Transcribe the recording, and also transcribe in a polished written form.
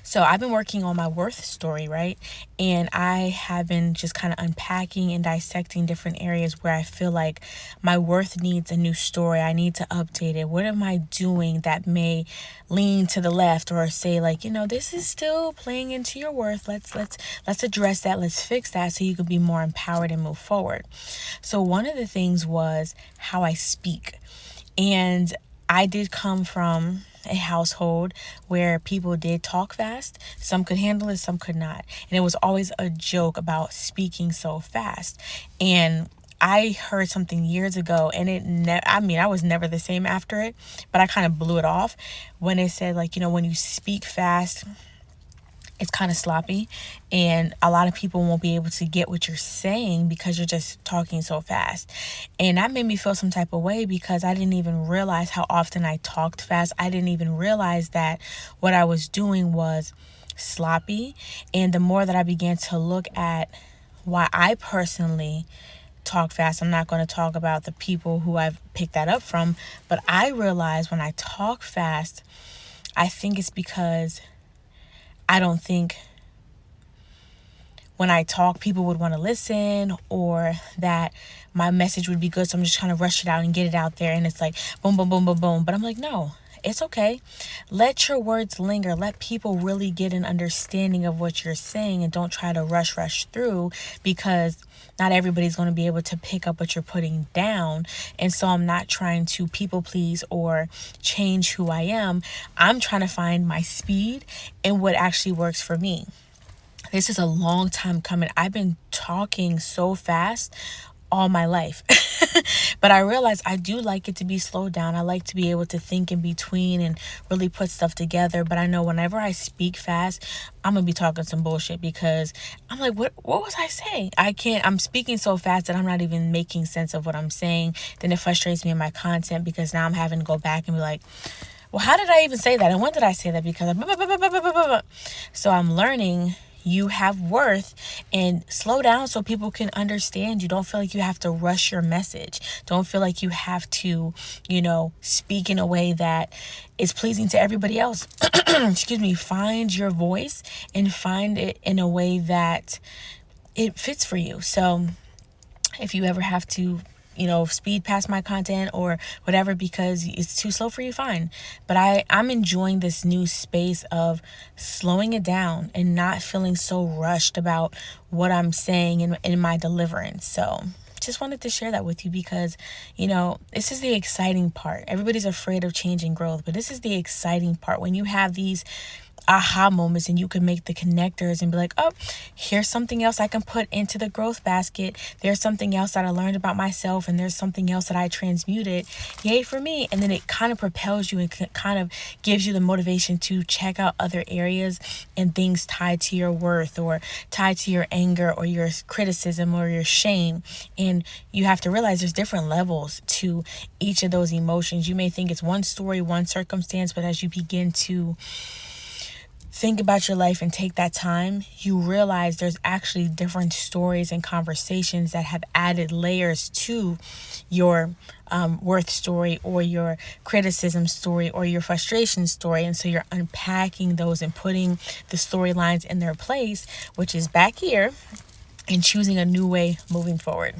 So I've been working on my worth story, right? And I have been just kind of unpacking and dissecting different areas where I feel like my worth needs a new story. I need to update it. What am I doing that may lean to the left or say like, this is still playing into your worth. Let's address that. Let's fix that so you can be more empowered and move forward. So one of the things was how I speak. And I did come from a household where people did talk fast. Some could handle it, some could not. And it was always a joke about speaking so fast. And I heard something years ago, and I was never the same after it, but I kind of blew it off when it said, like, when you speak fast, it's kind of sloppy, and a lot of people won't be able to get what you're saying because you're just talking so fast. And that made me feel some type of way because I didn't even realize how often I talked fast. I didn't even realize that what I was doing was sloppy. And the more that I began to look at why I personally talk fast, I'm not going to talk about the people who I've picked that up from, but I realized when I talk fast, I think it's because I don't think when I talk, people would want to listen, or that my message would be good. So I'm just trying to rush it out and get it out there. And it's like, boom, boom, boom, boom, boom. But I'm like, no, it's okay. Let your words linger. Let people really get an understanding of what you're saying, and don't try to rush through, because not everybody's going to be able to pick up what you're putting down. And so I'm not trying to people please or change who I am. I'm trying to find my speed and what actually works for me. This is a long time coming. I've been talking so fast all my life. But I realized I do like it to be slowed down. I like to be able to think in between and really put stuff together. But I know whenever I speak fast, I'm going to be talking some bullshit, because I'm like, what was I saying? I'm speaking so fast that I'm not even making sense of what I'm saying. Then it frustrates me in my content, because now I'm having to go back and be like, well, how did I even say that? And when did I say that? Because so I'm learning you have worth, and slow down so people can understand you. Don't feel like you have to rush your message. Don't feel like you have to, speak in a way that is pleasing to everybody else. Excuse me. Find your voice and find it in a way that it fits for you. So if you ever have to speed past my content or whatever because it's too slow for you, fine. But I'm enjoying this new space of slowing it down and not feeling so rushed about what I'm saying in my deliverance. So just wanted to share that with you, because this is the exciting part. Everybody's afraid of change and growth, but this is the exciting part, when you have these aha moments and you can make the connectors and be like, oh, here's something else I can put into the growth basket. There's something else that I learned about myself, and there's something else that I transmuted. Yay for me. And then it kind of propels you and kind of gives you the motivation to check out other areas and things tied to your worth, or tied to your anger or your criticism or your shame. And you have to realize there's different levels to each of those emotions. You may think it's one story, one circumstance, but as you begin to think about your life and take that time, you realize there's actually different stories and conversations that have added layers to your worth story, or your criticism story, or your frustration story. And so you're unpacking those and putting the storylines in their place, which is back here, and choosing a new way moving forward.